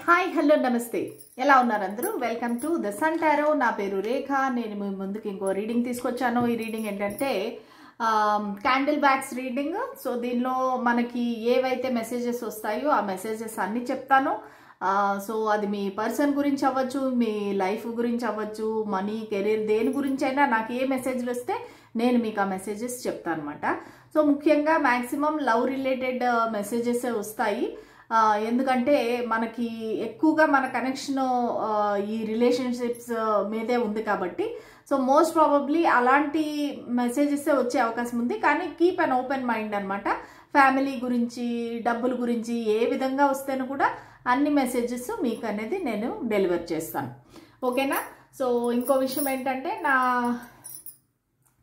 Hi hello నమస్తే ఎలా ఉన్నారు అందరూ welcome to the Sun Tarot నా పేరు రేఖ నేను మీ ముందుకి ఇంకో రీడింగ్ తీసుకొచ్చాను ఈ రీడింగ్ ఏంటంటే క్యాండిల్ బ్యాగ్స్ రీడింగ్ సో దీనిలో మనకి ఏవైతే మెసేజెస్ వస్తాయో ఆ మెసేజెస్ అన్ని చెప్తాను సో అది మీ పర్సన్ గురించి అవ్వచ్చు మీ లైఫ్ గురించి అవ్వచ్చు మనీ కెరీర్ దేని గురించి అయినా నాకు ఏ మెసేజ్లు వస్తే నేను మీకు ఆ మెసేజెస్ చెప్తాను అనమాట సో ముఖ్యంగా మ్యాక్సిమం లవ్ రిలేటెడ్ మెసేజెస్ వస్తాయి ఎందుకంటే మనకి ఎక్కువగా మన కనెక్షన్ ఈ రిలేషన్షిప్స్ మీదే ఉంది కాబట్టి సో మోస్ట్ ప్రాబబ్లీ అలాంటి మెసేజెస్ వచ్చే అవకాశం ఉంది కానీ కీప్ అన్ ఓపెన్ మైండ్ అనమాట ఫ్యామిలీ గురించి డబ్బుల గురించి ఏ విధంగా వస్తేనూ కూడా అన్ని మెసేజెస్ మీకు అనేది నేను డెలివర్ చేస్తాను ఓకేనా సో ఇంకో విషయం ఏంటంటే నా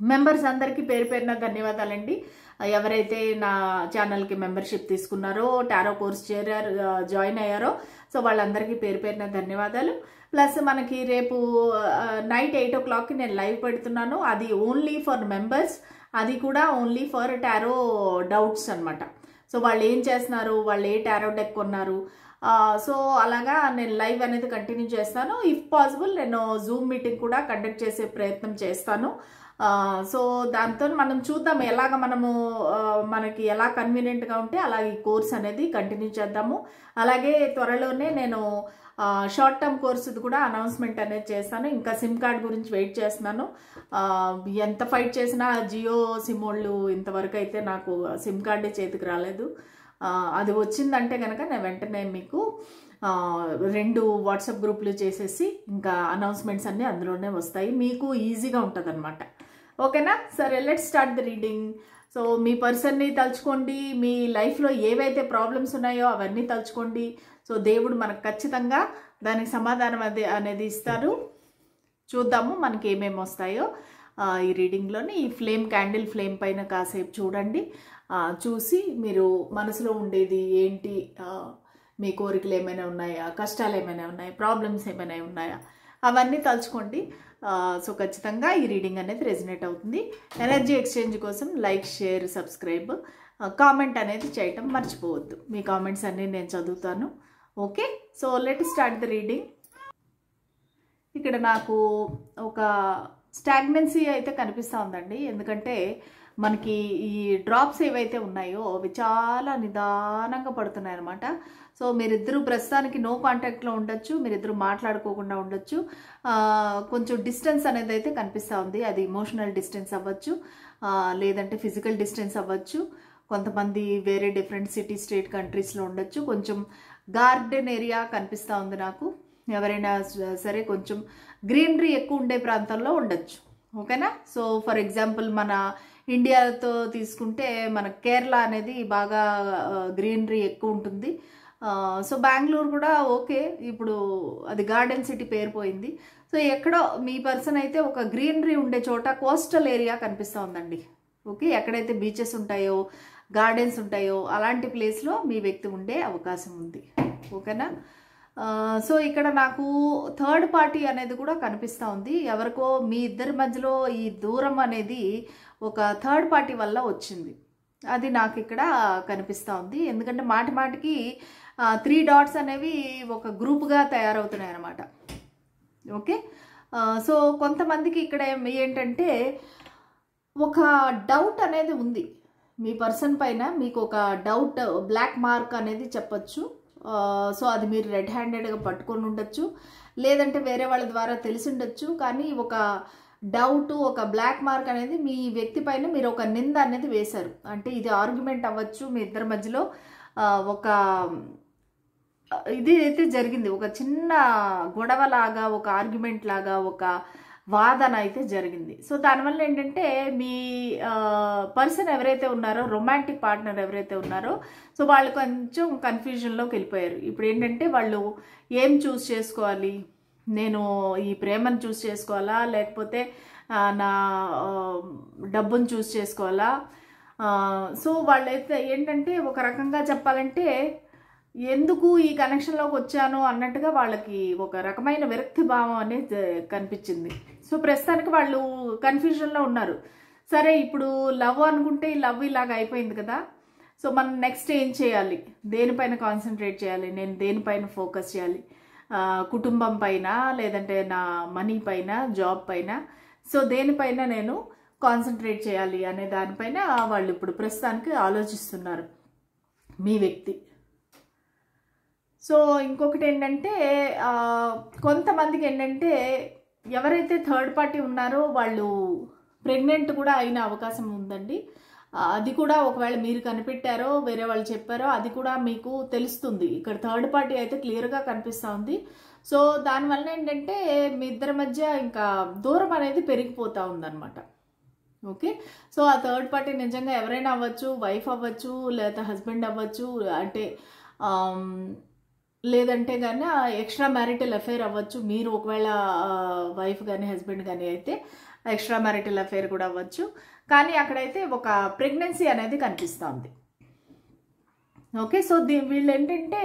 మెంబర్స్ అందరికీ పేరు పేరున ధన్యవాదాలండి ఎవరైతే నా ఛానల్కి మెంబర్షిప్ తీసుకున్నారో టారో కోర్స్ జాయిన్ అయ్యారో సో వాళ్ళందరికీ పేరు పేరున ధన్యవాదాలు ప్లస్ మనకి రేపు నైట్ 8 o'clockకి నేను లైవ్ పెడుతున్నాను అది ఓన్లీ ఫర్ మెంబర్స్ అది కూడా ఓన్లీ ఫర్ టారో డౌట్స్ అనమాట సో వాళ్ళు ఏం చేస్తున్నారు వాళ్ళు ఏ టారో డెక్ కొన్నారు సో అలాగా నేను లైవ్ అనేది కంటిన్యూ చేస్తాను ఇఫ్ పాసిబుల్ నేను జూమ్ మీటింగ్ కూడా కండక్ట్ చేసే ప్రయత్నం చేస్తాను సో దాంతో మనం చూద్దాం ఎలాగ మనకి ఎలా కన్వీనియంట్గా ఉంటే అలాగే ఈ కోర్స్ అనేది కంటిన్యూ చేద్దాము అలాగే త్వరలోనే నేను షార్ట్ టర్మ్ కోర్సు కూడా అనౌన్స్మెంట్ అనేది చేస్తాను ఇంకా సిమ్ కార్డ్ గురించి వెయిట్ చేస్తున్నాను ఎంత ఫైట్ చేసినా జియో సిమ్ వాళ్ళు ఇంతవరకు అయితే నాకు సిమ్ కార్డే చేతికి రాలేదు అది వచ్చిందంటే కనుక నేను వెంటనే మీకు 2 వాట్సాప్ గ్రూపులు చేసేసి ఇంకా అనౌన్స్మెంట్స్ అన్నీ అందులోనే వస్తాయి మీకు ఈజీగా ఉంటుంది అనమాట ఓకేనా సరే let's start the reading so మీ పర్సన్ని తలుచుకోండి మీ లైఫ్లో ఏవైతే ప్రాబ్లమ్స్ ఉన్నాయో అవన్నీ తలుచుకోండి సో దేవుడు మనకు ఖచ్చితంగా దానికి సమాధానం అనేది ఇస్తారు చూద్దాము మనకి ఏమేమి వస్తాయో ఈ రీడింగ్లోని ఈ క్యాండిల్ ఫ్లేమ్ పైన కాసేపు చూడండి చూసి మీరు మనసులో ఉండేది ఏంటి మీ కోరికలు ఏమైనా ఉన్నాయా కష్టాలు ఏమైనా ఉన్నాయా ప్రాబ్లమ్స్ ఏమైనా ఉన్నాయా అవన్నీ తలుచుకోండి సో ఖచ్చితంగా ఈ రీడింగ్ అనేది రెజినేట్ అవుతుంది ఎనర్జీ ఎక్స్చేంజ్ కోసం లైక్ షేర్ సబ్స్క్రైబ్ కామెంట్ అనేది చేయటం మర్చిపోవద్దు మీ కామెంట్స్ అన్నీ నేను చదువుతాను okay so let start the reading ఇక్కడ నాకు ఒక స్టాగ్నెన్సీ అయితే కనిపిస్తూ ఉందండి ఎందుకంటే మనకి ఈ డ్రాప్స్ ఏవైతే ఉన్నాయో అవి చాలా నిదానంగా పడుతున్నాయి అనమాట సో మీరిద్దరూ ప్రస్తుతానికి నో కాంటాక్ట్లో ఉండొచ్చు మీరిద్దరూ మాట్లాడుకోకుండా ఉండొచ్చు కొంచెం డిస్టెన్స్ అనేది అయితే కనిపిస్తూ ఉంది అది ఇమోషనల్ డిస్టెన్స్ అవ్వచ్చు లేదంటే ఫిజికల్ డిస్టెన్స్ అవ్వచ్చు కొంతమంది వేరే డిఫరెంట్ సిటీ స్టేట్ కంట్రీస్లో ఉండొచ్చు కొంచెం గార్డెన్ ఏరియా కనిపిస్తూ ఉంది నాకు ఎవరైనా సరే కొంచెం గ్రీనరీ ఎక్కువ ఉండే ప్రాంతాల్లో ఉండొచ్చు ఓకేనా సో ఫర్ ఎగ్జాంపుల్ మన ఇండియాతో తీసుకుంటే మన కేరళ అనేది బాగా గ్రీనరీ ఎక్కువ ఉంటుంది సో బెంగళూరు కూడా ఓకే ఇప్పుడు అది గార్డెన్ సిటీ పేరుపోయింది సో ఎక్కడో మీ పర్సన్ అయితే ఒక గ్రీనరీ ఉండే చోట కోస్టల్ ఏరియా కనిపిస్తూ ఉందండి ఓకే ఎక్కడైతే బీచెస్ ఉంటాయో గార్డెన్స్ ఉంటాయో అలాంటి ప్లేస్లో మీ వ్యక్తి ఉండే అవకాశం ఉంది ఓకేనా సో ఇక్కడ నాకు థర్డ్ పార్టీ అనేది కూడా కనిపిస్తూ ఉంది ఎవరికో మీ ఇద్దరి మధ్యలో ఈ దూరం అనేది ఒక థర్డ్ పార్టీ వల్ల వచ్చింది అది నాకు ఇక్కడ కనిపిస్తూ ఉంది ఎందుకంటే మాటి మాటికి 3 డాట్స్ అనేవి ఒక గ్రూప్గా తయారవుతున్నాయి అన్నమాట ఓకే సో కొంతమందికి ఇక్కడ ఏంటంటే ఒక డౌట్ అనేది ఉంది మీ పర్సన్ పైన మీకు ఒక డౌట్ బ్లాక్ మార్క్ అనేది చెప్పచ్చు సో అది మీరు రెడ్ హ్యాండెడ్గా పట్టుకొని ఉండొచ్చు లేదంటే వేరే వాళ్ళ ద్వారా తెలిసి ఉండొచ్చు కానీ ఒక డౌట్ ఒక బ్లాక్ మార్క్ అనేది మీ వ్యక్తి పైన మీరు ఒక నింద అనేది వేశారు అంటే ఇది ఆర్గ్యుమెంట్ అవ్వచ్చు మీ ఇద్దరి మధ్యలో ఒక ఇది అయితే జరిగింది ఒక చిన్న గొడవ లాగా ఒక ఆర్గ్యుమెంట్ లాగా ఒక వాదన అయితే జరిగింది సో దానివల్ల ఏంటంటే మీ పర్సన్ ఎవరైతే ఉన్నారో రొమాంటిక్ పార్ట్నర్ ఎవరైతే ఉన్నారో సో వాళ్ళు కొంచెం కన్ఫ్యూజన్లోకి వెళ్ళిపోయారు ఇప్పుడు ఏంటంటే వాళ్ళు ఏం చూస్ చేసుకోవాలి నేను ఈ ప్రేమను చూస్ చేసుకోవాలా లేకపోతే నా డబ్బును చూస్ చేసుకోవాలా సో వాళ్ళైతే ఏంటంటే ఒక రకంగా చెప్పాలంటే ఎందుకు ఈ కనెక్షన్లోకి వచ్చాను అన్నట్టుగా వాళ్ళకి ఒక రకమైన విరక్తి భావం అనేది కనిపించింది సో ప్రస్తుతానికి వాళ్ళు కన్ఫ్యూజన్లో ఉన్నారు సరే ఇప్పుడు లవ్ అనుకుంటే ఈ లవ్ ఇలాగ అయిపోయింది కదా సో మనం నెక్స్ట్ ఏం చేయాలి, దేనిపైన కాన్సన్ట్రేట్ చేయాలి, నేను దేనిపైన ఫోకస్ చేయాలి, కుటుంబం పైన లేదంటే నా మనీ పైన, జాబ్ పైన, సో దేనిపైన నేను కాన్సన్ట్రేట్ చేయాలి అనే దానిపైన వాళ్ళు ఇప్పుడు ప్రస్తుతానికి ఆలోచిస్తున్నారు మీ వ్యక్తి. సో ఇంకొకటి ఏంటంటే కొంతమందికి ఏంటంటే ఎవరైతే థర్డ్ పార్టీ ఉన్నారో వాళ్ళు ప్రెగ్నెంట్ కూడా అయిన అవకాశం ఉందండి. అది కూడా ఒకవేళ మీరు కనిపెట్టారో వేరే వాళ్ళు చెప్పారో అది కూడా మీకు తెలుస్తుంది. ఇక్కడ థర్డ్ పార్టీ అయితే క్లియర్గా కనిపిస్తూ ఉంది. సో దానివల్ల ఏంటంటే మీ ఇద్దరి మధ్య ఇంకా దూరం అనేది పెరిగిపోతూ ఉందన్నమాట. ఓకే, సో ఆ థర్డ్ పార్టీ నిజంగా ఎవరైనా అవ్వచ్చు, వైఫ్ అవ్వచ్చు, లేదా హస్బెండ్ అవ్వచ్చు, అంటే లేదంటే కానీ ఎక్స్ట్రా మ్యారిటల్ అఫైర్ అవ్వచ్చు. మీరు ఒకవేళ వైఫ్ కానీ హస్బెండ్ కానీ అయితే ఎక్స్ట్రా మ్యారిటల్ అఫైర్ కూడా అవ్వచ్చు. కానీ అక్కడైతే ఒక ప్రెగ్నెన్సీ అనేది కనిపిస్తుంది. ఓకే, సో వీళ్ళు ఏంటంటే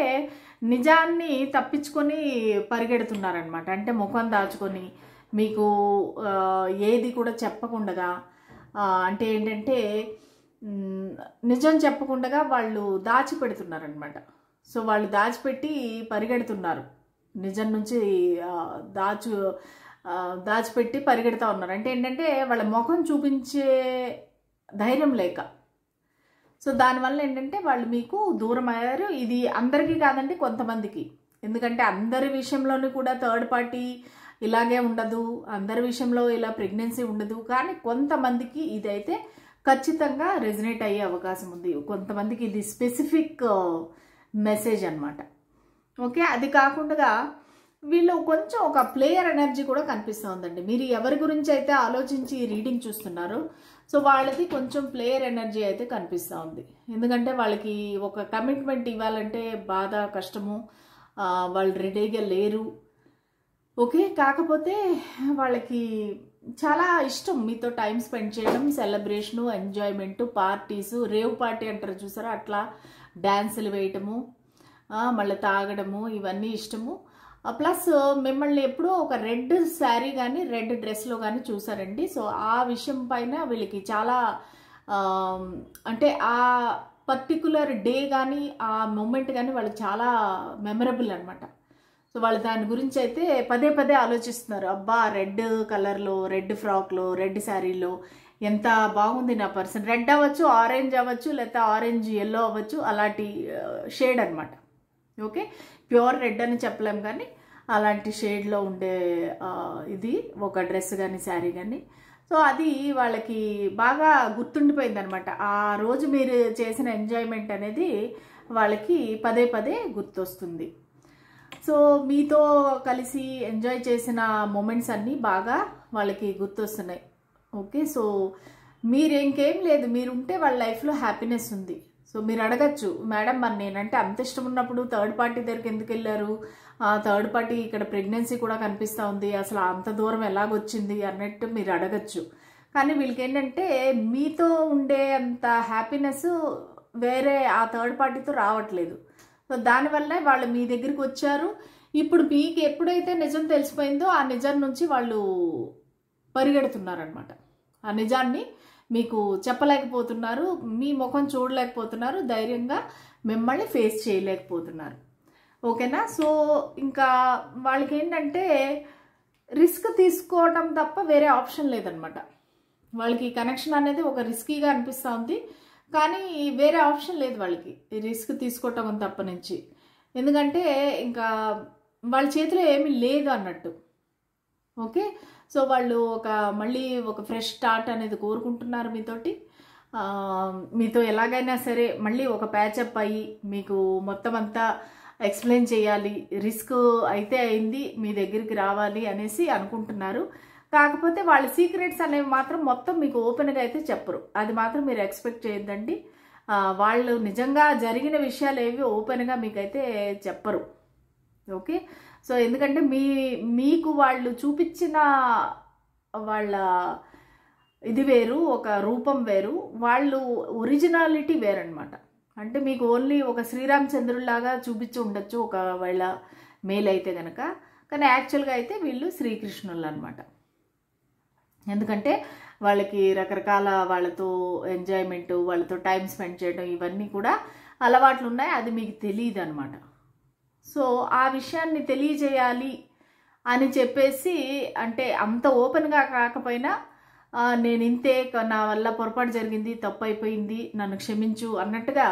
నిజాన్ని తప్పించుకొని పరిగెడుతున్నారనమాట. అంటే ముఖం దాచుకొని మీకు ఏది కూడా చెప్పకుండా, అంటే ఏంటంటే నిజం చెప్పకుండా వాళ్ళు దాచిపెడుతున్నారనమాట. సో వాళ్ళు దాచిపెట్టి పరిగెడుతున్నారు, నిజం నుంచి దాచిపెట్టి పరిగెడుతూ ఉన్నారు. అంటే ఏంటంటే వాళ్ళ ముఖం చూపించే ధైర్యం లేక. సో దానివల్ల ఏంటంటే వాళ్ళు మీకు దూరం అయ్యారు. ఇది అందరికీ కాదండి, కొంతమందికి. ఎందుకంటే అందరి విషయంలోనూ కూడా థర్డ్ పార్టీ ఇలాగే ఉండదు, అందరి విషయంలో ఇలా ప్రెగ్నెన్సీ ఉండదు. కానీ కొంతమందికి ఇదైతే ఖచ్చితంగా రెజనేట్ అయ్యే అవకాశం ఉంది. కొంతమందికి ఇది స్పెసిఫిక్ మెసేజ్ అనమాట. ఓకే, అది కాకుండా వీళ్ళు కొంచెం ఒక ప్లేయర్ ఎనర్జీ కూడా కనిపిస్తుందండి. మీరు ఎవరి గురించి అయితే ఆలోచించి రీడింగ్ చూస్తున్నారో సో వాళ్ళది కొంచెం ప్లేయర్ ఎనర్జీ అయితే కనిపిస్తూ ఉంది. ఎందుకంటే వాళ్ళకి ఒక కమిట్మెంట్ ఇవ్వాలంటే బాధ, కష్టము, వాళ్ళు రెడీగా లేరు. ఓకే, కాకపోతే వాళ్ళకి చాలా ఇష్టం మీతో టైం స్పెండ్ చేయడం, celebration, enjoyment, parties, rave party అంటారు చూసారా, అట్లా డ్యాన్సులు వేయటము, మళ్ళీ తాగడము, ఇవన్నీ ఇష్టము. ప్లస్ మిమ్మల్ని ఎప్పుడో ఒక రెడ్ శారీ కానీ రెడ్ డ్రెస్లో కానీ చూసారండి. సో ఆ విషయం పైన వీళ్ళకి చాలా అంటే ఆ పర్టికులర్ డే కానీ ఆ మూమెంట్ కానీ వాళ్ళకి చాలా మెమరబుల్ అనమాట. సో వాళ్ళు దాని గురించి అయితే పదే పదే ఆలోచిస్తున్నారు. అబ్బా, రెడ్ కలర్లో, రెడ్ ఫ్రాక్లో, రెడ్ శారీలో ఎంత బాగుంది నా పర్సన్. రెడ్ అవ్వచ్చు, ఆరెంజ్ అవ్వచ్చు, లేకపోతే ఆరెంజ్ ఎల్లో అవ్వచ్చు, అలాంటి షేడ్ అనమాట. ఓకే, ప్యూర్ రెడ్ అని చెప్పలేం కానీ అలాంటి షేడ్లో ఉండే ఇది ఒక డ్రెస్ కానీ శారీ కానీ. సో అది వాళ్ళకి బాగా గుర్తుండిపోయింది అనమాట. ఆ రోజు మీరు చేసిన ఎంజాయ్మెంట్ అనేది వాళ్ళకి పదే పదే గుర్తొస్తుంది. సో మీతో కలిసి ఎంజాయ్ చేసిన మూమెంట్స్ అన్నీ బాగా వాళ్ళకి గుర్తొస్తున్నాయి. ఓకే, సో మీరు ఇంకేం లేదు, మీరుంటే వాళ్ళ లైఫ్లో హ్యాపీనెస్ ఉంది. సో మీరు అడగచ్చు, మేడం మరి నేనంటే అంత ఇష్టం ఉన్నప్పుడు థర్డ్ పార్టీ దగ్గరికి ఎందుకు వెళ్ళారు, థర్డ్ పార్టీ ఇక్కడ ప్రెగ్నెన్సీ కూడా కనిపిస్తూ ఉంది, అసలు అంత దూరం ఎలాగొచ్చింది అన్నట్టు మీరు అడగచ్చు. కానీ వీళ్ళకి ఏంటంటే మీతో ఉండే అంత హ్యాపీనెస్ వేరే ఆ థర్డ్ పార్టీతో రావట్లేదు. సో దానివల్లే వాళ్ళు మీ దగ్గరికి వచ్చారు. ఇప్పుడు మీకు ఎప్పుడైతే నిజం తెలిసిపోయిందో ఆ నిజం నుంచి వాళ్ళు పరిగెడుతున్నారనమాట. ఆ నిజాన్ని మీకు చెప్పలేకపోతున్నారు, మీ ముఖం చూడలేకపోతున్నారు, ధైర్యంగా మిమ్మల్ని ఫేస్ చేయలేకపోతున్నారు. ఓకేనా, సో ఇంకా వాళ్ళకి ఏంటంటే రిస్క్ తీసుకోవడం తప్ప వేరే ఆప్షన్ లేదనమాట. వాళ్ళకి కనెక్షన్ అనేది ఒక రిస్కీగా అనిపిస్తూ ఉంది, కానీ వేరే ఆప్షన్ లేదు వాళ్ళకి రిస్క్ తీసుకోవటం తప్ప నుంచి. ఎందుకంటే ఇంకా వాళ్ళ చేతిలో ఏమీ లేదు అన్నట్టు. ఓకే, సో వాళ్ళు మళ్ళీ ఒక ఫ్రెష్ స్టార్ట్ అనేది కోరుకుంటున్నారు మీతోటి. మీతో ఎలాగైనా సరే మళ్ళీ ఒక ప్యాచప్ అయ్యి మీకు మొత్తం అంతా ఎక్స్ప్లెయిన్ చేయాలి, రిస్క్ అయితే అయింది, మీ దగ్గరికి రావాలి అనేసి అనుకుంటున్నారు. కాకపోతే వాళ్ళ సీక్రెట్స్ అనేవి మాత్రం మొత్తం మీకు ఓపెన్గా అయితే చెప్పరు. అది మాత్రం మీరు ఎక్స్పెక్ట్ చేయొద్దండి. వాళ్ళు నిజంగా జరిగిన విషయాలు ఏవి ఓపెన్గా మీకైతే చెప్పరు. ఓకే, సో ఎందుకంటే మీకు వాళ్ళు చూపించిన వాళ్ళ ఇది వేరు, ఒక రూపం వేరు, వాళ్ళు ఒరిజినాలిటీ వేరనమాట. అంటే మీకు ఓన్లీ ఒక శ్రీరామచంద్రులాగా చూపించి ఉండొచ్చు ఒకవేళ మేల్ అయితే కనుక, కానీ యాక్చువల్గా అయితే వీళ్ళు శ్రీకృష్ణులు అనమాట. ఎందుకంటే వాళ్ళకి రకరకాల వాళ్ళతో ఎంజాయ్మెంట్, వాళ్ళతో టైం స్పెండ్ చేయడం ఇవన్నీ కూడా అలవాట్లు ఉన్నాయి. అది మీకు తెలియదు అనమాట. సో ఆ విషయాన్ని తెలియజేయాలి అని చెప్పేసి, అంటే అంత ఓపెన్గా కాకపోయినా నేను ఇంతే, నా వల్ల పొరపాటు జరిగింది, తప్పు అయిపోయింది, నన్ను క్షమించు అన్నట్టుగా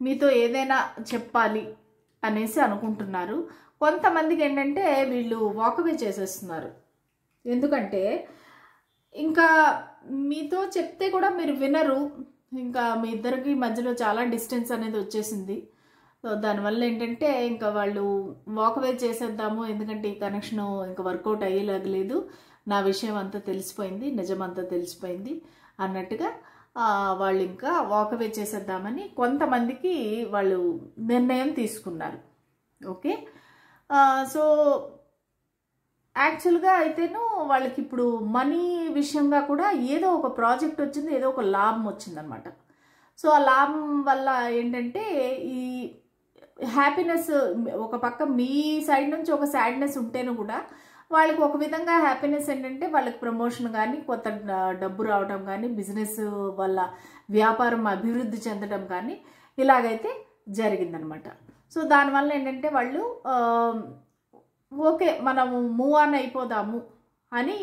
మీతో ఏదైనా చెప్పాలి అనేసి అనుకుంటున్నారు. కొంతమందికి ఏంటంటే వీళ్ళు వాకవే చేసేస్తున్నారు. ఎందుకంటే ఇంకా మీతో చెప్తే కూడా మీరు వినరు. ఇంకా మీ ఇద్దరికి మధ్యలో చాలా డిస్టెన్స్ అనేది వచ్చేసింది. సో దానివల్ల ఏంటంటే ఇంకా వాళ్ళు వాకవే చేసేద్దాము, ఎందుకంటే ఈ కనెక్షన్ ఇంకా వర్కౌట్ అయ్యేలాగలేదు, నా విషయం అంతా తెలిసిపోయింది, నిజమంతా తెలిసిపోయింది అన్నట్టుగా వాళ్ళు ఇంకా వాకవే చేసేద్దామని కొంతమందికి వాళ్ళు నిర్ణయం తీసుకున్నారు. ఓకే, సో యాక్చువల్గా అయితేను వాళ్ళకి ఇప్పుడు మనీ విషయంగా కూడా ఏదో ఒక ప్రాజెక్ట్ వచ్చింది, ఏదో ఒక లాభం వచ్చిందనమాట. సో ఆ లాభం వల్ల ఏంటంటే ఈ హ్యాపీనెస్, ఒక పక్క మీ సైడ్ నుంచి ఒక సాడ్నెస్ ఉంటేను కూడా వాళ్ళకి ఒక విధంగా హ్యాపీనెస్ ఏంటంటే వాళ్ళకి ప్రమోషన్ కానీ, కొత్త డబ్బు రావడం కానీ, బిజినెస్ వల్ల వ్యాపారం అభివృద్ధి చెందడం కానీ ఇలాగైతే జరిగిందనమాట. సో దానివల్ల ఏంటంటే వాళ్ళు ఓకే మనము మూవ్ ఆన్ అయిపోదాము అని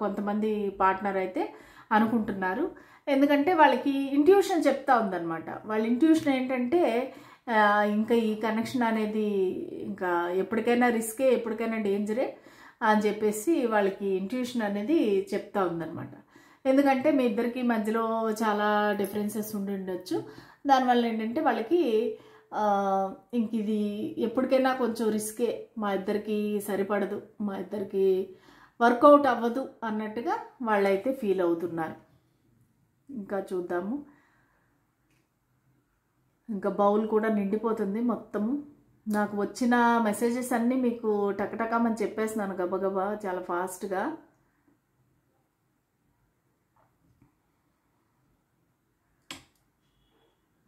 కొంతమంది పార్ట్నర్ అయితే అనుకుంటున్నారు. ఎందుకంటే వాళ్ళకి ఇంట్యూషన్ చెప్తా ఉందన్నమాట. వాళ్ళ ఇంట్యూషన్ ఏంటంటే ఇంకా ఈ కనెక్షన్ అనేది ఇంకా ఎప్పటికైనా రిస్కే, ఎప్పటికైనా డేంజరే అని చెప్పేసి వాళ్ళకి ఇంట్యూషన్ అనేది చెప్తా ఉందన్నమాట. ఎందుకంటే మీ ఇద్దరికి మధ్యలో చాలా డిఫరెన్సెస్ ఉండి ఉండొచ్చు. దానివల్ల ఏంటంటే వాళ్ళకి ఇంక ఇది ఎప్పటికైనా కొంచెం రిస్కే, మా ఇద్దరికి సరిపడదు, మా ఇద్దరికి వర్కౌట్ అవ్వదు అన్నట్టుగా వాళ్ళైతే ఫీల్ అవుతున్నారు. ఇంకా చూద్దాము. ఇంకా బౌల్ కూడా నిండిపోతుంది మొత్తము. నాకు వచ్చిన మెసేజెస్ అన్నీ మీకు టకటకమని చెప్పేస్తున్నాను గబగబా, చాలా ఫాస్ట్గా.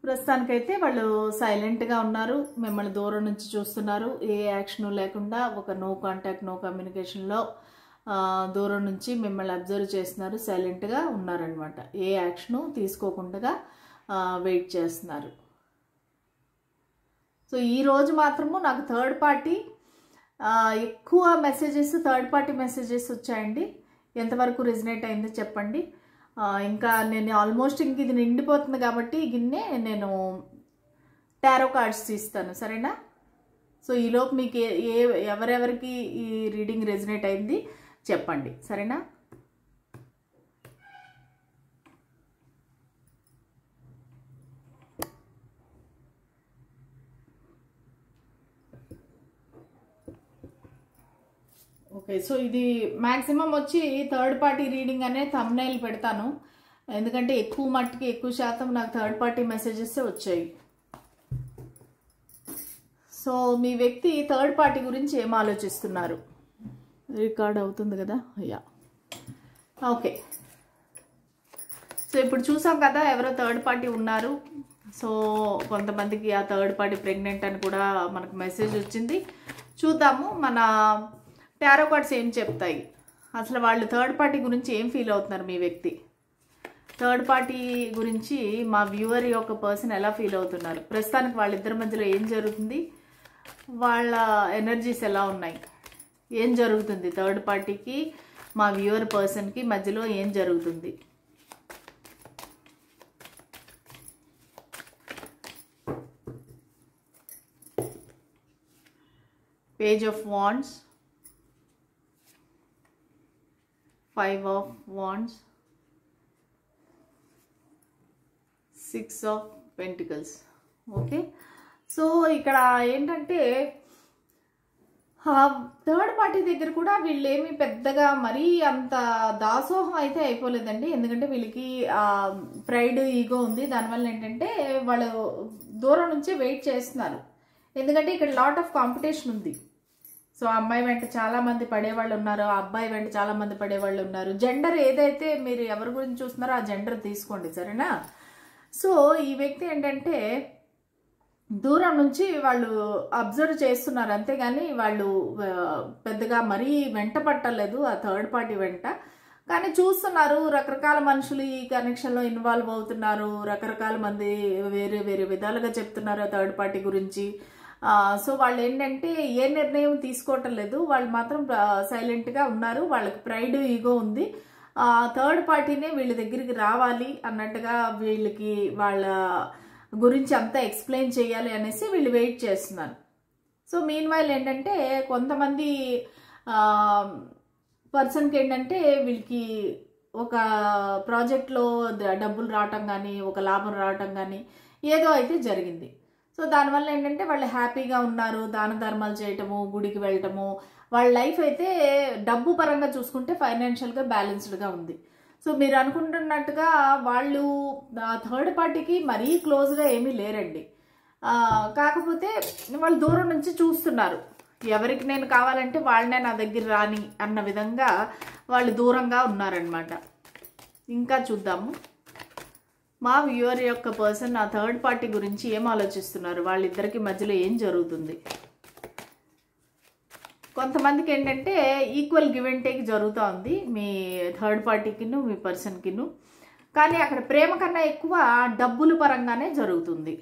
ప్రస్తుతానికైతే వాళ్ళు సైలెంట్గా ఉన్నారు, మిమ్మల్ని దూరం నుంచి చూస్తున్నారు, ఏ యాక్షన్ లేకుండా ఒక నో కాంటాక్ట్, నో కమ్యూనికేషన్లో దూరం నుంచి మిమ్మల్ని అబ్జర్వ్ చేస్తున్నారు, సైలెంట్గా ఉన్నారనమాట. ఏ యాక్షను తీసుకోకుండా వెయిట్ చేస్తున్నారు. సో ఈరోజు మాత్రము నాకు థర్డ్ పార్టీ ఎక్కువ మెసేజెస్, థర్డ్ పార్టీ మెసేజెస్ వచ్చాయండి. ఎంతవరకు రెజినేట్ అయిందో చెప్పండి. ఇంకా నేను ఆల్మోస్ట్ ఇంక ఇది నిండిపోతుంది కాబట్టి గిన్నె నేను టారో కార్డ్స్ తీస్తాను, సరేనా? సో ఈలోపు మీకు ఎవరెవరికి ఈ రీడింగ్ రెజినేట్ అయింది చెప్పండి, సరేనా? ఓకే, సో ఇది మ్యాక్సిమం వచ్చి థర్డ్ పార్టీ రీడింగ్ అనే థంబ్నైల్ పెడతాను, ఎందుకంటే ఎక్కువ మట్టుకి ఎక్కువ శాతం నాకు థర్డ్ పార్టీ మెసేజెస్ వచ్చాయి. సో మీ వ్యక్తి థర్డ్ పార్టీ గురించి ఏం ఆలోచిస్తున్నారు? రికార్డ్ అవుతుంది కదా, యా, ఓకే. సో ఇప్పుడు చూసాం కదా ఎవరో థర్డ్ పార్టీ ఉన్నారు. సో కొంతమందికి ఆ థర్డ్ పార్టీ ప్రెగ్నెంట్ అని కూడా మనకు మెసేజ్ వచ్చింది. చూద్దాము మన టారో కార్డ్స్ ఏం చెప్తాయి. అసలు వాళ్ళు థర్డ్ పార్టీ గురించి ఏం ఫీల్ అవుతున్నారు మీ వ్యక్తి? థర్డ్ పార్టీ గురించి మా వ్యూవర్ యొక్క పర్సన్ ఎలా ఫీల్ అవుతున్నారు? ప్రస్తుతానికి వాళ్ళిద్దరి మధ్యలో ఏం జరుగుతుంది? వాళ్ళ ఎనర్జీస్ ఎలా ఉన్నాయి? ఏం జరుగుతుంది థర్డ్ పార్టీకి మా వ్యూవర్ పర్సన్కి మధ్యలో ఏం జరుగుతుంది? Page of wands, 5 of wands, 6 of pentacles. Okay, so ఇక్కడ ఏంటంటే థర్డ్ పార్టీ దగ్గర కూడా వీళ్ళు ఏమి పెద్దగా మరీ అంత దాసోహం అయితే అయిపోలేదండి. ఎందుకంటే వీళ్ళకి ప్రైడ్, ఈగో ఉంది. దానివల్ల ఏంటంటే వాళ్ళు దూరం నుంచే వెయిట్ చేస్తున్నారు. ఎందుకంటే ఇక్కడ లాట్ ఆఫ్ కాంపిటీషన్ ఉంది. సో ఆ అమ్మాయి వెంట చాలా మంది పడేవాళ్ళు ఉన్నారు, ఆ అబ్బాయి వెంట చాలా మంది పడేవాళ్ళు ఉన్నారు. జెండర్ ఏదైతే మీరు ఎవరి గురించి చూస్తున్నారో ఆ జెండర్ తీసుకోండి, సరేనా? సో ఈ వ్యక్తి ఏంటంటే దూరం నుంచి వాళ్ళు అబ్జర్వ్ చేస్తున్నారు, అంతేగాని వాళ్ళు పెద్దగా మరీ వెంట పట్టలేదు ఆ థర్డ్ పార్టీ వెంట. కానీ చూస్తున్నారు రకరకాల మనుషులు ఈ కనెక్షన్లో ఇన్వాల్వ్ అవుతున్నారు, రకరకాల మంది వేరే వేరే విధాలుగా చెప్తున్నారు థర్డ్ పార్టీ గురించి. సో వాళ్ళు ఏంటంటే ఏ నిర్ణయం తీసుకోవటం లేదు, వాళ్ళు మాత్రం సైలెంట్గా ఉన్నారు. వాళ్ళకి ప్రైడ్ ఈగో ఉంది. థర్డ్ పార్టీనే వీళ్ళ దగ్గరికి రావాలి అన్నట్టుగా వీళ్ళకి వాళ్ళ గురించి అంతా ఎక్స్ప్లెయిన్ చేయాలి అనేసి వీళ్ళు వెయిట్ చేస్తున్నారు. సో మీన్ వైల్ ఏంటంటే కొంతమంది పర్సన్కి ఏంటంటే వీళ్ళకి ఒక ప్రాజెక్ట్లో డబ్బులు రావటం కానీ ఒక లాభం రావటం కానీ ఏదో అయితే జరిగింది. సో దానివల్ల ఏంటంటే వాళ్ళు హ్యాపీగా ఉన్నారు, దాన ధర్మాలు చేయటము, గుడికి వెళ్ళటము, వాళ్ళ లైఫ్ అయితే డబ్బు పరంగా చూసుకుంటే ఫైనాన్షియల్గా బ్యాలెన్స్డ్గా ఉంది. సో మీరు అనుకుంటున్నట్టుగా వాళ్ళు థర్డ్ పార్టీకి మరీ క్లోజ్గా ఏమీ లేరండి. కాకపోతే వాళ్ళు దూరం నుంచి చూస్తున్నారు, ఎవరికి నేను కావాలంటే వాళ్ళనే నా దగ్గర రాని అన్న విధంగా వాళ్ళు దూరంగా ఉన్నారనమాట. ఇంకా చూద్దాము మా వ్యూవర్ యొక్క పర్సన్ ఆ థర్డ్ పార్టీ గురించి ఏం ఆలోచిస్తున్నారు, వాళ్ళిద్దరికి మధ్యలో ఏం జరుగుతుంది. కొంతమందికి ఏంటంటే ఈక్వల్ గివ్ అండ్ టేక్ జరుగుతూ ఉంది మీ థర్డ్ పార్టీకిను మీ పర్సన్కిను, కానీ అక్కడ ప్రేమ కన్నా ఎక్కువ డబ్బుల పరంగానే జరుగుతుంది.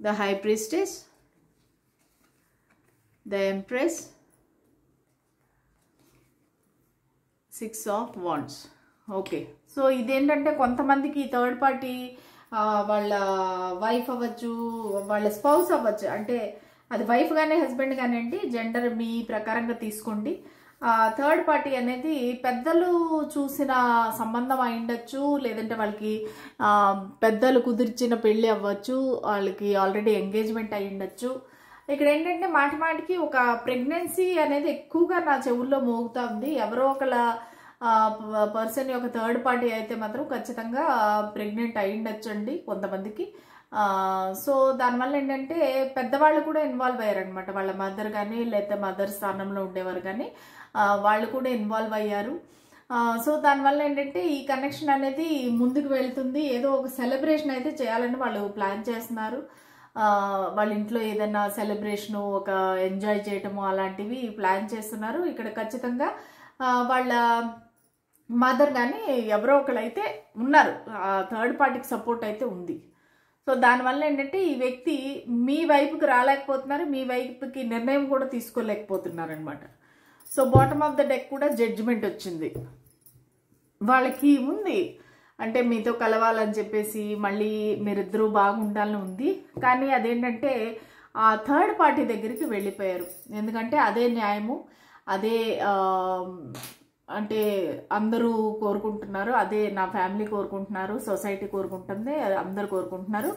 The high priestess, the empress, 6 of wands. Okay, so ఇదేంటంటే కొంతమందికి థర్డ్ పార్టీ వాళ్ళ వైఫ్ అవ్వచ్చు, వాళ్ళ స్పౌస్ అవ్వచ్చు, అంటే అది వైఫ్ కానీ హస్బెండ్ కానివ్వండి, జెండర్ మీ ప్రకారంగా తీసుకోండి. థర్డ్ పార్టీ అనేది పెద్దలు చూసిన సంబంధం అయి ఉండొచ్చు, లేదంటే వాళ్ళకి పెద్దలు కుదిర్చిన పెళ్ళి అవ్వచ్చు, వాళ్ళకి ఆల్రెడీ ఎంగేజ్మెంట్ అయి ఉండొచ్చు. ఇక్కడ ఏంటంటే మాటిమాటికి ఒక ప్రెగ్నెన్సీ అనేది ఎక్కువగా నా చెవుల్లో మోగుతా ఉంది. ఎవరో ఒకళ్ళ పర్సన్ యొక్క థర్డ్ పార్టీ అయితే మాత్రం ఖచ్చితంగా ప్రెగ్నెంట్ అయి ఉండొచ్చండి కొంతమందికి. సో దానివల్ల ఏంటంటే పెద్దవాళ్ళు కూడా ఇన్వాల్వ్ అయ్యారనమాట, వాళ్ళ మదర్ కానీ లేకపోతే మదర్ స్థానంలో ఉండేవారు కానీ వాళ్ళు కూడా ఇన్వాల్వ్ అయ్యారు. సో దానివల్ల ఏంటంటే ఈ కనెక్షన్ అనేది ముందుకు వెళ్తుంది. ఏదో ఒక సెలబ్రేషన్ అయితే చేయాలని వాళ్ళు ప్లాన్ చేస్తున్నారు. వాళ్ళ ఇంట్లో ఏదైనా సెలబ్రేషను, ఒక ఎంజాయ్ చేయటము అలాంటివి ప్లాన్ చేస్తున్నారు. ఇక్కడ ఖచ్చితంగా వాళ్ళ మదర్ కానీ ఎవరో ఒకళ్ళైతే ఉన్నారు, థర్డ్ పార్టీకి సపోర్ట్ అయితే ఉంది. సో దానివల్ల ఏంటంటే ఈ వ్యక్తి మీ వైపుకి రాలేకపోతున్నారు, మీ వైపుకి నిర్ణయం కూడా తీసుకోలేకపోతున్నారు అనమాట. So bottom of the deck కూడా జడ్జిమెంట్ వచ్చింది. వాళ్ళకి ఉంది అంటే మీతో కలవాలని చెప్పేసి, మళ్ళీ మీరిద్దరూ బాగుండాలని ఉంది, కానీ అదేంటంటే ఆ థర్డ్ పార్టీ దగ్గరికి వెళ్ళిపోయారు. ఎందుకంటే అదే న్యాయము, అదే అంటే అందరూ కోరుకుంటున్నారు, అదే నా ఫ్యామిలీ కోరుకుంటున్నారు, సొసైటీ కోరుకుంటుంది, అందరూ కోరుకుంటున్నారు,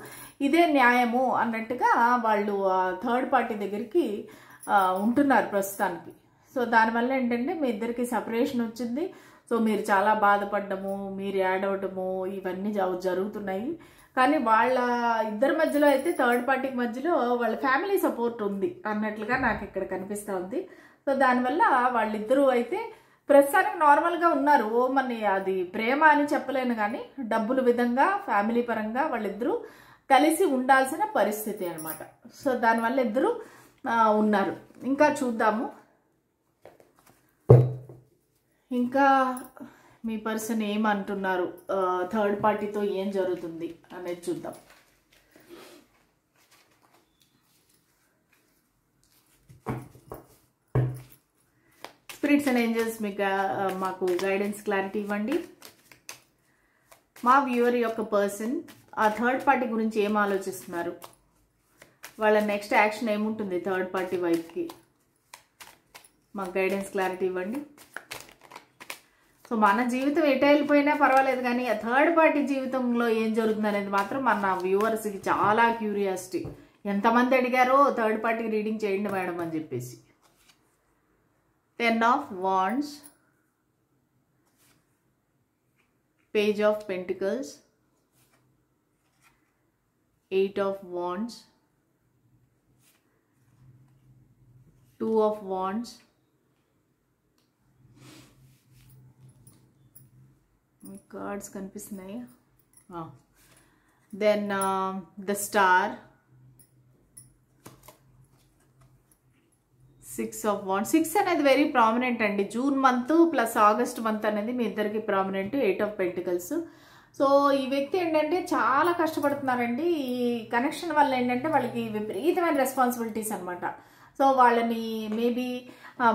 ఇదే న్యాయము అన్నట్టుగా వాళ్ళు థర్డ్ పార్టీ దగ్గరికి ఉంటున్నారు ప్రస్తుతానికి. సో దానివల్ల ఏంటంటే మీ ఇద్దరికి సపరేషన్ వచ్చింది. సో మీరు చాలా బాధపడ్డము, మీరు యాడ్ అవడము ఇవన్నీ జరుగుతున్నాయి. కానీ వాళ్ళ ఇద్దరి మధ్యలో అయితే థర్డ్ పార్టీకి మధ్యలో వాళ్ళ ఫ్యామిలీ సపోర్ట్ ఉంది అన్నట్లుగా నాకు ఇక్కడ కనిపిస్తూ ఉంది. సో దానివల్ల వాళ్ళిద్దరూ అయితే ప్రస్తుతానికి నార్మల్గా ఉన్నారు. మరి అది ప్రేమ అని చెప్పలేను, కానీ డబ్బుల విధంగా ఫ్యామిలీ పరంగా వాళ్ళిద్దరూ కలిసి ఉండాల్సిన పరిస్థితి అనమాట. సో దానివల్ల ఇద్దరు ఉన్నారు. ఇంకా చూద్దాము, ఇంకా మీ పర్సన్ ఏమంటున్నారు, థర్డ్ పార్టీతో ఏం జరుగుతుంది అనేది చూద్దాం. స్పిరిట్స్ అండ్ ఏంజల్స్ మీకు మాకు గైడెన్స్ క్లారిటీ ఇవ్వండి. మా వ్యూవర్ యొక్క పర్సన్ ఆ థర్డ్ పార్టీ గురించి ఏం ఆలోచిస్తున్నారు, వాళ్ళ నెక్స్ట్ యాక్షన్ ఏముంటుంది థర్డ్ పార్టీ వైపుకి, మాకు గైడెన్స్ క్లారిటీ ఇవ్వండి. సో మన జీవితం ఎటు వెళ్ళిపోయినా పర్వాలేదు, కానీ ఆ థర్డ్ పార్టీ జీవితంలో ఏం జరుగుతుంది అనేది మాత్రం మన వ్యూవర్స్కి చాలా క్యూరియాసిటీ. ఎంతమంది అడిగారో థర్డ్ పార్టీకి రీడింగ్ చేయండి మేడం అని చెప్పేసి. 10 of Wands, Page of Pentacles, 8 of Wands, 2 of Wands, cards కనిపిస్తున్నాయి. Then the Star, 6 అనేది వెరీ ప్రామినెంట్ అండి. June month plus August month అనేది మీ ఇద్దరికి ప్రామినెంట్. 8 of pentacles. సో ఈ వ్యక్తి ఏంటంటే చాలా కష్టపడుతున్నారండి. ఈ కనెక్షన్ వల్ల ఏంటంటే వాళ్ళకి విపరీతమైన రెస్పాన్సిబిలిటీస్ అనమాట. సో వాళ్ళని మేబీ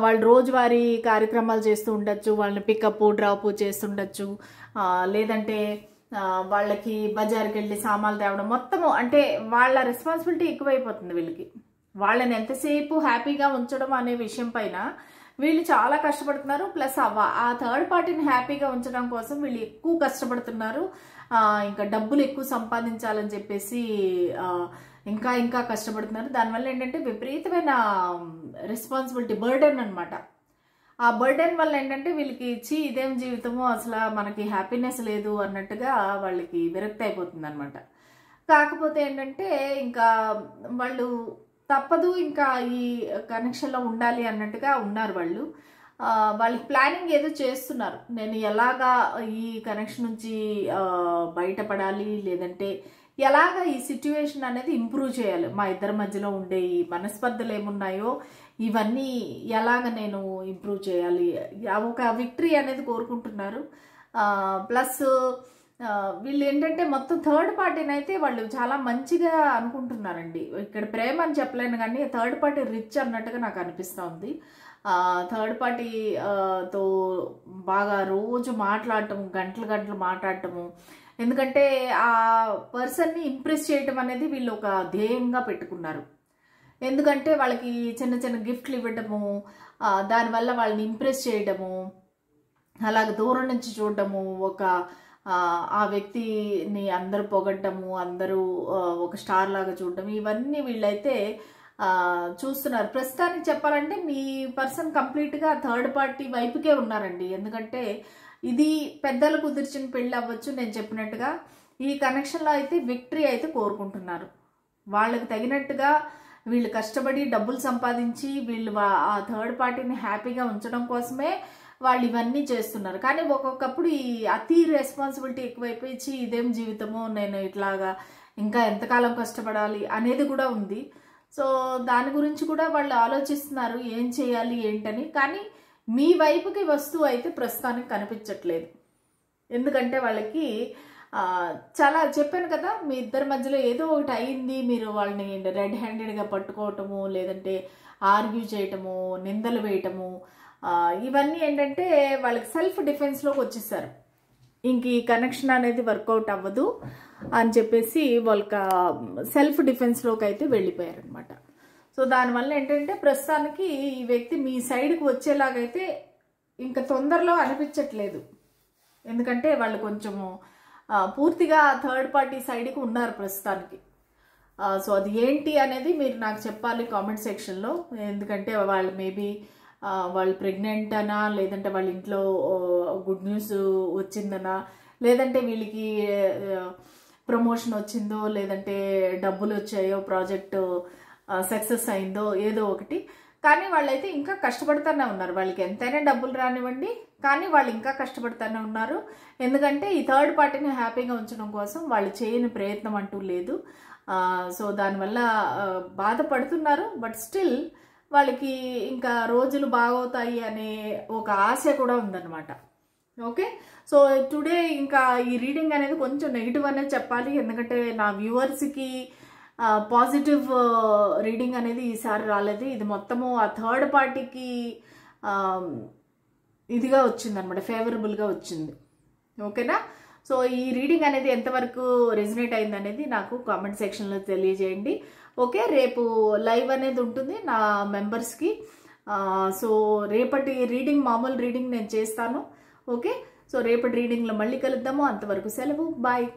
వాళ్ళు రోజువారీ కార్యక్రమాలు చేస్తూ ఉండొచ్చు, వాళ్ళని పికప్ డ్రాప్ చేస్తుండొచ్చు, లేదంటే వాళ్ళకి బజార్కి వెళ్ళి సామాన్లు తేవడం, మొత్తము అంటే వాళ్ళ రెస్పాన్సిబిలిటీ ఎక్కువైపోతుంది వీళ్ళకి. వాళ్ళని ఎంతసేపు హ్యాపీగా ఉంచడం అనే విషయం పైన వీళ్ళు చాలా కష్టపడుతున్నారు. ప్లస్ ఆ థర్డ్ పార్టీని హ్యాపీగా ఉంచడం కోసం వీళ్ళు ఎక్కువ కష్టపడుతున్నారు. ఇంకా డబ్బులు ఎక్కువ సంపాదించాలని చెప్పేసి ఇంకా ఇంకా కష్టపడుతున్నారు. దానివల్ల ఏంటంటే విపరీతమైన రెస్పాన్సిబిలిటీ, బర్డెన్ అనమాట. ఆ బర్డెన్ వల్ల ఏంటంటే వీళ్ళకి ఇదేం జీవితమో, అసలు మనకి హ్యాపీనెస్ లేదు అన్నట్టుగా వాళ్ళకి విరక్తి అయిపోతుంది అనమాట. కాకపోతే ఏంటంటే ఇంకా వాళ్ళు తప్పదు, ఇంకా ఈ కనెక్షన్లో ఉండాలి అన్నట్టుగా ఉన్నారు వాళ్ళు. వాళ్ళకి ప్లానింగ్ ఏదో చేస్తున్నారు. నేను ఎలాగా ఈ కనెక్షన్ నుంచి బయటపడాలి, లేదంటే ఎలాగా ఈ సిచ్యువేషన్ అనేది ఇంప్రూవ్ చేయాలి, మా ఇద్దరి మధ్యలో ఉండే ఈ మనస్పర్ధలు ఏమున్నాయో ఇవన్నీ ఎలాగ నేను ఇంప్రూవ్ చేయాలి, ఒక విక్టరీ అనేది కోరుకుంటున్నారు. ప్లస్ వీళ్ళు ఏంటంటే మొత్తం థర్డ్ పార్టీని అయితే వాళ్ళు చాలా మంచిగా అనుకుంటున్నారండి. ఇక్కడ ప్రేమ అని చెప్పలేను కానీ థర్డ్ పార్టీ రిచ్ అన్నట్టుగా నాకు అనిపిస్తుంది. థర్డ్ పార్టీతో బాగా రోజు మాట్లాడటము, గంటలు గంటలు మాట్లాడటము. ఎందుకంటే ఆ పర్సన్ని ఇంప్రెస్ చేయటం అనేది వీళ్ళు ఒక ధ్యేయంగా పెట్టుకున్నారు. ఎందుకంటే వాళ్ళకి చిన్న చిన్న గిఫ్ట్లు ఇవ్వటము, దానివల్ల వాళ్ళని ఇంప్రెస్ చేయడము, అలాగే దూరం నుంచి చూడటము, ఆ వ్యక్తిని అందరూ పొగడ్డము, అందరూ ఒక స్టార్ లాగా చూడటం, ఇవన్నీ వీళ్ళైతే చూస్తున్నారు. ప్రస్తుతానికి చెప్పాలంటే మీ పర్సన్ కంప్లీట్గా థర్డ్ పార్టీ వైపుకే ఉన్నారండి. ఎందుకంటే ఇది పెద్దలు కుదిర్చిన పెళ్ళి అవ్వచ్చు. నేను చెప్పినట్టుగా ఈ కనెక్షన్లో అయితే విక్టరీ అయితే కోరుకుంటున్నారు. వాళ్ళకి తగినట్టుగా వీళ్ళు కష్టపడి డబ్బులు సంపాదించి వీళ్ళు ఆ థర్డ్ పార్టీని హ్యాపీగా ఉంచడం కోసమే వాళ్ళు ఇవన్నీ చేస్తున్నారు. కానీ ఒక్కొక్కప్పుడు ఈ అతి రెస్పాన్సిబిలిటీ ఎక్కువైపోయి ఇదేం జీవితమో, నేను ఇట్లాగా ఇంకా ఎంతకాలం కష్టపడాలి అనేది కూడా ఉంది. సో దాని గురించి కూడా వాళ్ళు ఆలోచిస్తున్నారు ఏం చేయాలి ఏంటని. కానీ మీ వైపుకి వస్తువు అయితే ప్రస్తుతానికి కనిపించట్లేదు. ఎందుకంటే వాళ్ళకి చాలా చెప్పాను కదా, మీ ఇద్దరి మధ్యలో ఏదో ఒకటి అయింది. మీరు వాళ్ళని రెడ్ హ్యాండెడ్గా పట్టుకోవటము, లేదంటే ఆర్గ్యూ చేయటము, నిందలు వేయటము, ఇవన్నీ ఏంటంటే వాళ్ళకి సెల్ఫ్ డిఫెన్స్లోకి వచ్చేసారు. ఇంక ఈ కనెక్షన్ అనేది వర్కౌట్ అవ్వదు అని చెప్పేసి వాళ్ళకి సెల్ఫ్ డిఫెన్స్లోకి అయితే వెళ్ళిపోయారు అనమాట. సో దానివల్ల ఏంటంటే ప్రస్తుతానికి ఈ వ్యక్తి మీ సైడ్కి వచ్చేలాగైతే ఇంకా తొందరలో అనిపించట్లేదు. ఎందుకంటే వాళ్ళు కొంచెము పూర్తిగా థర్డ్ పార్టీ సైడ్కి ఉన్నారు ప్రస్తుతానికి. సో అది ఏంటి అనేది మీరు నాకు చెప్పాలి కామెంట్ సెక్షన్లో. ఎందుకంటే వాళ్ళు మేబీ వాళ్ళు ప్రెగ్నెంట్ అనా, లేదంటే వాళ్ళ ఇంట్లో గుడ్ న్యూస్ వచ్చిందనా, లేదంటే వీళ్ళకి ప్రమోషన్ వచ్చిందో, లేదంటే డబ్బులు వచ్చాయో, ప్రాజెక్టు సక్సెస్ అయిందో, ఏదో ఒకటి. కానీ వాళ్ళైతే ఇంకా కష్టపడుతూనే ఉన్నారు. వాళ్ళకి ఎంతైనా డబ్బులు రానివ్వండి, కానీ వాళ్ళు ఇంకా కష్టపడుతూనే ఉన్నారు. ఎందుకంటే ఈ థర్డ్ పార్టీని హ్యాపీగా ఉంచడం కోసం వాళ్ళు చేయని ప్రయత్నం అంటూ లేదు. సో దానివల్ల బాధపడుతున్నారు. బట్ స్టిల్ వాళ్ళకి ఇంకా రోజులు బాగవుతాయి అనే ఒక ఆశ కూడా ఉందన్నమాట. ఓకే, సో టుడే ఇంకా ఈ రీడింగ్ అనేది కొంచెం నెగిటివ్ అనేది చెప్పాలి. ఎందుకంటే నా వ్యూవర్స్కి పాజిటివ్ రీడింగ్ అనేది ఈసారి రాలేదు. ఇది మొత్తము ఆ థర్డ్ పార్టీకి ఇదిగా వచ్చిందనమాట, ఫేవరబుల్గా వచ్చింది. ఓకేనా? సో ఈ రీడింగ్ అనేది ఎంతవరకు రెజినేట్ అయింది అనేది నాకు కామెంట్ సెక్షన్లో తెలియజేయండి. ఓకే, రేపు లైవ్ అనేది ఉంటుంది నా మెంబర్స్కి. సో రేపటి రీడింగ్ మామూలు రీడింగ్ నేను చేస్తాను. ఓకే, సో రేపటి రీడింగ్లో మళ్ళీ కలుద్దాము. అంతవరకు సెలవు, బాయ్.